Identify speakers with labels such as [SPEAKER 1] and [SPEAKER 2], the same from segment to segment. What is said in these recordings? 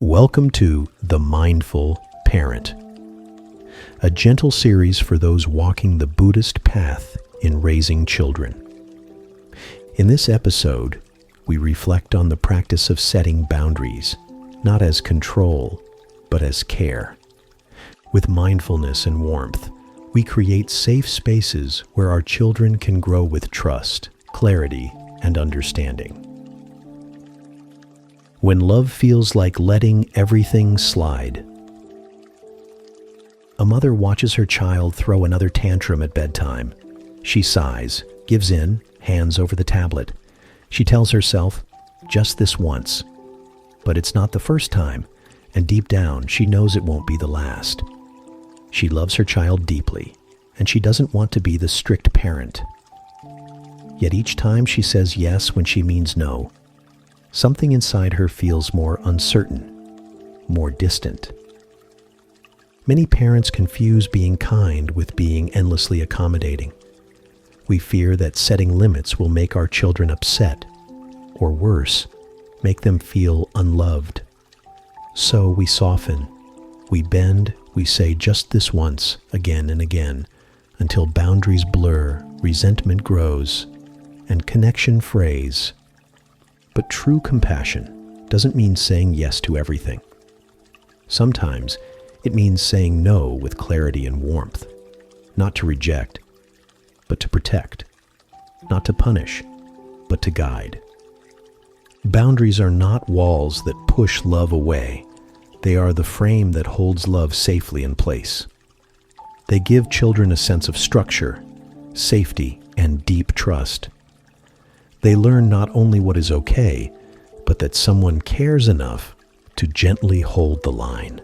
[SPEAKER 1] Welcome to The Mindful Parent, a gentle series for those walking the Buddhist path in raising children. In this episode, we reflect on the practice of setting boundaries, not as control, but as care. With mindfulness and warmth, we create safe spaces where our children can grow with trust, clarity, and understanding. When love feels like letting everything slide. A mother watches her child throw another tantrum at bedtime. She sighs, gives in, hands over the tablet. She tells herself, just this once. But it's not the first time, and deep down she knows it won't be the last. She loves her child deeply, and she doesn't want to be the strict parent. Yet each time she says yes when she means no, something inside her feels more uncertain, more distant. Many parents confuse being kind with being endlessly accommodating. We fear that setting limits will make our children upset, or worse, make them feel unloved. So we soften, we bend, we say just this once, again and again, until boundaries blur, resentment grows, and connection frays. But true compassion doesn't mean saying yes to everything. Sometimes it means saying no with clarity and warmth, not to reject, but to protect, not to punish, but to guide. Boundaries are not walls that push love away. They are the frame that holds love safely in place. They give children a sense of structure, safety, and deep trust. They learn not only what is okay, but that someone cares enough to gently hold the line.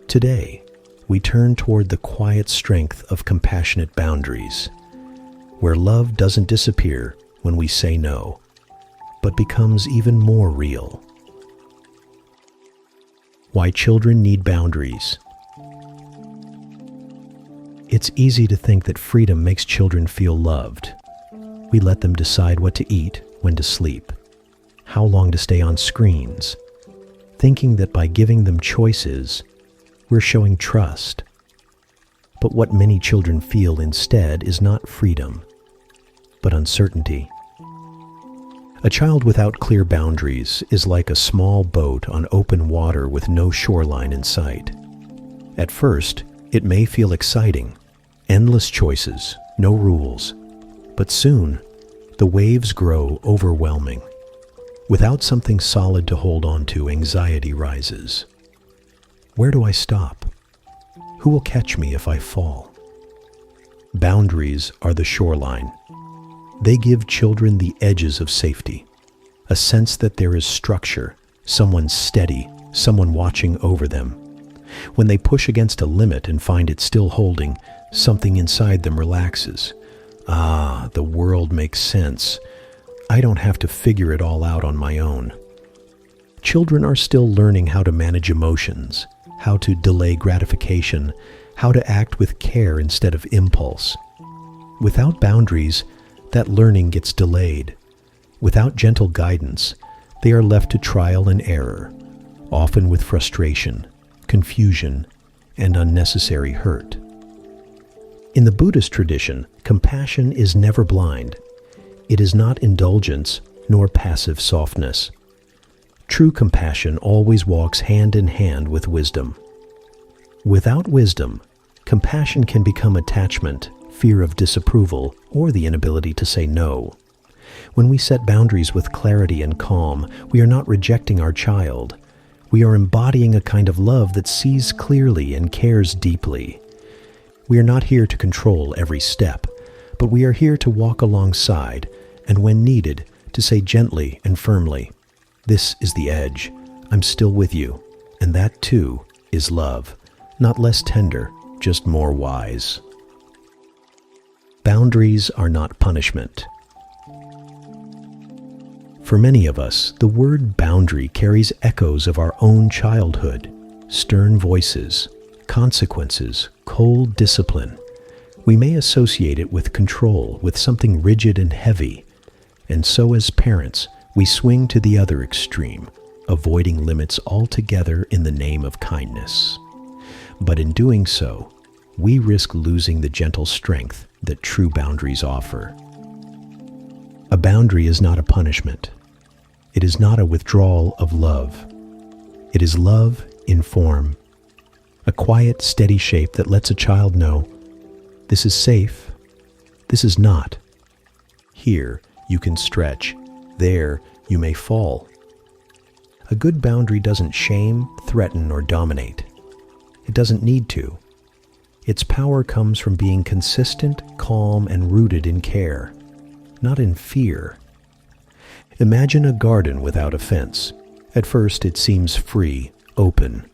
[SPEAKER 1] Today, we turn toward the quiet strength of compassionate boundaries, where love doesn't disappear when we say no, but becomes even more real. Why children need boundaries. It's easy to think that freedom makes children feel loved. We let them decide what to eat, when to sleep, how long to stay on screens, thinking that by giving them choices, we're showing trust. But what many children feel instead is not freedom, but uncertainty. A child without clear boundaries is like a small boat on open water with no shoreline in sight. At first, it may feel exciting, endless choices, no rules. But soon, the waves grow overwhelming. Without something solid to hold on to, anxiety rises. Where do I stop? Who will catch me if I fall? Boundaries are the shoreline. They give children the edges of safety, a sense that there is structure, someone steady, someone watching over them. When they push against a limit and find it still holding, something inside them relaxes. The world makes sense. I don't have to figure it all out on my own. Children are still learning how to manage emotions, how to delay gratification, how to act with care instead of impulse. Without boundaries, that learning gets delayed. Without gentle guidance, they are left to trial and error, often with frustration, confusion, and unnecessary hurt. In the Buddhist tradition, compassion is never blind. It is not indulgence nor passive softness. True compassion always walks hand in hand with wisdom. Without wisdom, compassion can become attachment, fear of disapproval, or the inability to say no. When we set boundaries with clarity and calm, we are not rejecting our child. We are embodying a kind of love that sees clearly and cares deeply. We are not here to control every step, but we are here to walk alongside, and when needed, to say gently and firmly, "This is the edge. I'm still with you." And that, too, is love. Not less tender, just more wise. Boundaries are not punishment. For many of us, the word boundary carries echoes of our own childhood, stern voices, consequences, cold discipline. We may associate it with control, with something rigid and heavy, and so as parents, we swing to the other extreme, avoiding limits altogether in the name of kindness. But in doing so, we risk losing the gentle strength that true boundaries offer. A boundary is not a punishment. It is not a withdrawal of love. It is love in form, a quiet, steady shape that lets a child know, this is safe, this is not. Here you can stretch, there you may fall. A good boundary doesn't shame, threaten, or dominate. It doesn't need to. Its power comes from being consistent, calm, and rooted in care, not in fear. Imagine a garden without a fence. At first it seems free, open,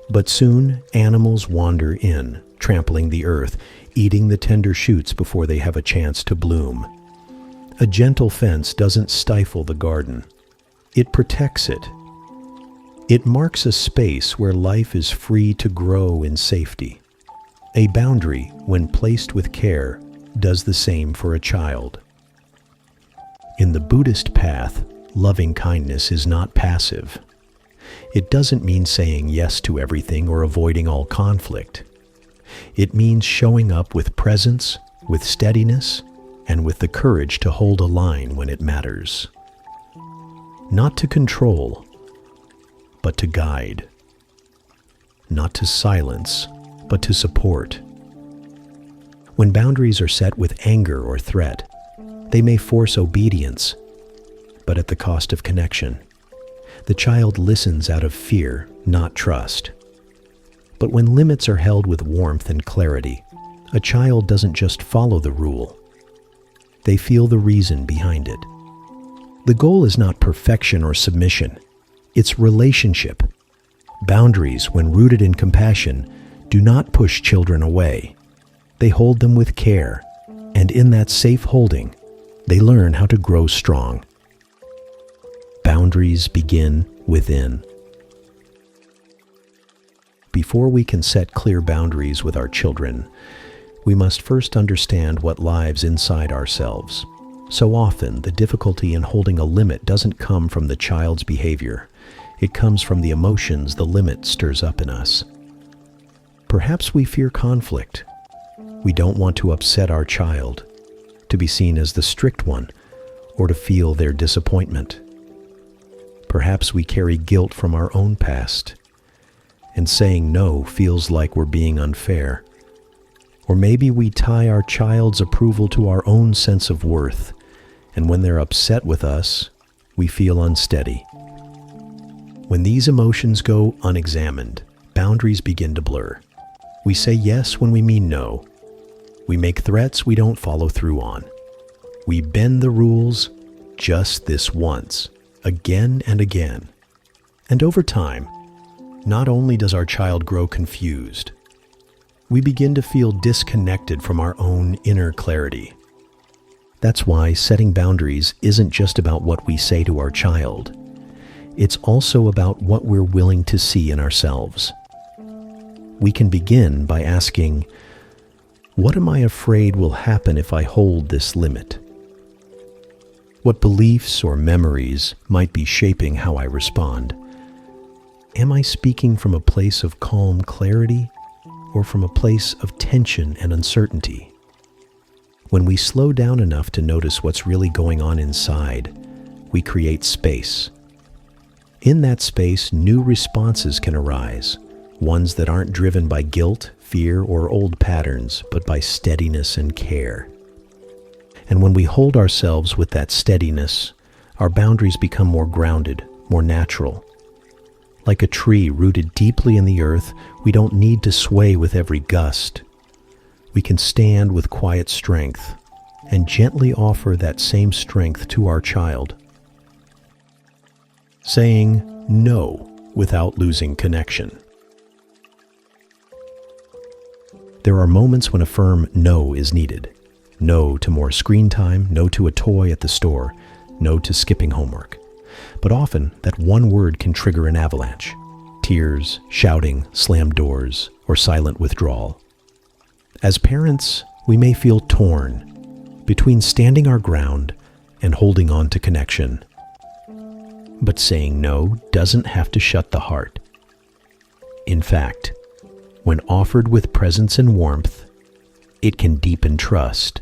[SPEAKER 1] but soon animals wander in, trampling the earth, eating the tender shoots before they have a chance to bloom. A gentle fence doesn't stifle the garden. It protects it. It marks a space where life is free to grow in safety. A boundary, when placed with care, does the same for a child. In the Buddhist path, loving kindness is not passive. It doesn't mean saying yes to everything or avoiding all conflict. It means showing up with presence, with steadiness, and with the courage to hold a line when it matters. Not to control, but to guide. Not to silence, but to support. When boundaries are set with anger or threat, they may force obedience, but at the cost of connection. The child listens out of fear, not trust. But when limits are held with warmth and clarity, a child doesn't just follow the rule. They feel the reason behind it. The goal is not perfection or submission. It's relationship. Boundaries, when rooted in compassion, do not push children away. They hold them with care, and in that safe holding, they learn how to grow strong. Boundaries begin within. Before we can set clear boundaries with our children, we must first understand what lives inside ourselves. So often, the difficulty in holding a limit doesn't come from the child's behavior. It comes from the emotions the limit stirs up in us. Perhaps we fear conflict. We don't want to upset our child, to be seen as the strict one, or to feel their disappointment. Perhaps we carry guilt from our own past, and saying no feels like we're being unfair. Or maybe we tie our child's approval to our own sense of worth, and when they're upset with us, we feel unsteady. When these emotions go unexamined, boundaries begin to blur. We say yes when we mean no. We make threats we don't follow through on. We bend the rules just this once, again and again. And over time, not only does our child grow confused, we begin to feel disconnected from our own inner clarity. That's why setting boundaries isn't just about what we say to our child. It's also about what we're willing to see in ourselves. We can begin by asking, what am I afraid will happen if I hold this limit? What beliefs or memories might be shaping how I respond? Am I speaking from a place of calm clarity or from a place of tension and uncertainty? When we slow down enough to notice what's really going on inside, we create space. In that space, new responses can arise, ones that aren't driven by guilt, fear, or old patterns, but by steadiness and care. And when we hold ourselves with that steadiness, our boundaries become more grounded, more natural. Like a tree rooted deeply in the earth, we don't need to sway with every gust. We can stand with quiet strength and gently offer that same strength to our child. Saying no without losing connection. There are moments when a firm no is needed. No to more screen time, no to a toy at the store, no to skipping homework. But often, that one word can trigger an avalanche. Tears, shouting, slammed doors, or silent withdrawal. As parents, we may feel torn between standing our ground and holding on to connection. But saying no doesn't have to shut the heart. In fact, when offered with presence and warmth, it can deepen trust.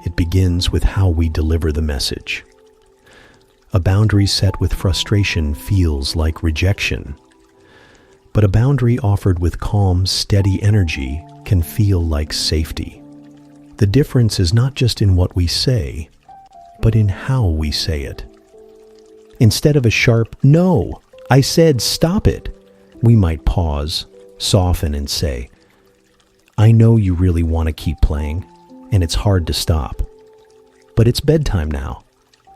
[SPEAKER 1] It begins with how we deliver the message. A boundary set with frustration feels like rejection, but a boundary offered with calm, steady energy can feel like safety. The difference is not just in what we say, but in how we say it. Instead of a sharp, "No, I said stop it," we might pause, soften, and say, "I know you really want to keep playing, and it's hard to stop. But it's bedtime now.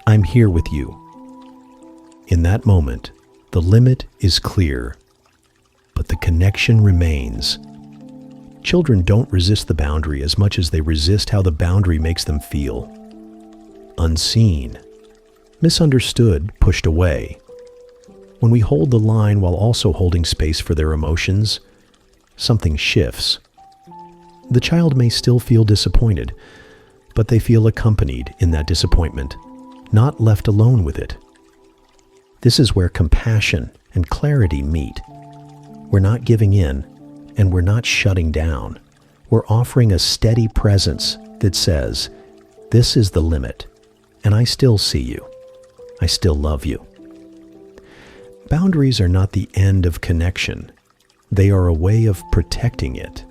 [SPEAKER 1] I'm here with you." In that moment, the limit is clear, but the connection remains. Children don't resist the boundary as much as they resist how the boundary makes them feel. Unseen, misunderstood, pushed away. When we hold the line while also holding space for their emotions, something shifts. The child may still feel disappointed, but they feel accompanied in that disappointment, not left alone with it. This is where compassion and clarity meet. We're not giving in, and we're not shutting down. We're offering a steady presence that says, "This is the limit, and I still see you. I still love you." Boundaries are not the end of connection. They are a way of protecting it.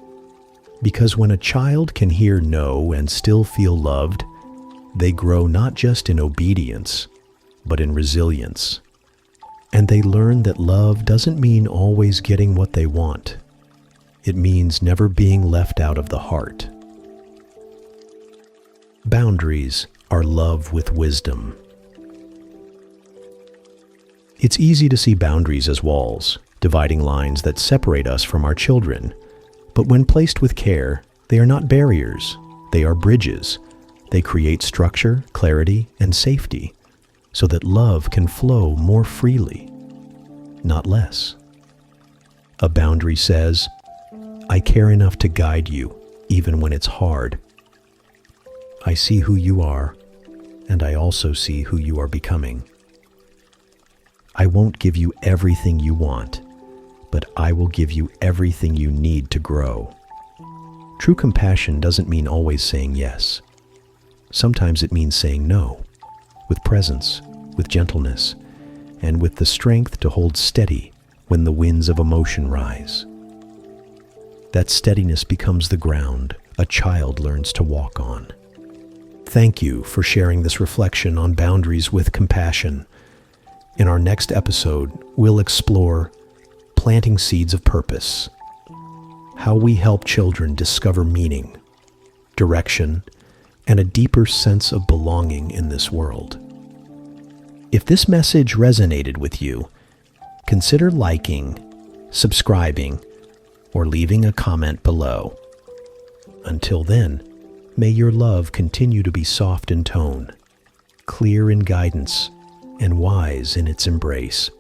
[SPEAKER 1] Because when a child can hear no and still feel loved, they grow not just in obedience, but in resilience. And they learn that love doesn't mean always getting what they want. It means never being left out of the heart. Boundaries are love with wisdom. It's easy to see boundaries as walls, dividing lines that separate us from our children. But when placed with care, they are not barriers, they are bridges. They create structure, clarity, and safety, so that love can flow more freely, not less. A boundary says, "I care enough to guide you, even when it's hard. I see who you are, and I also see who you are becoming. I won't give you everything you want, but I will give you everything you need to grow." True compassion doesn't mean always saying yes. Sometimes it means saying no, with presence, with gentleness, and with the strength to hold steady when the winds of emotion rise. That steadiness becomes the ground a child learns to walk on. Thank you for sharing this reflection on boundaries with compassion. In our next episode, we'll explore planting seeds of purpose, how we help children discover meaning, direction, and a deeper sense of belonging in this world. If this message resonated with you, consider liking, subscribing, or leaving a comment below. Until then, may your love continue to be soft in tone, clear in guidance, and wise in its embrace.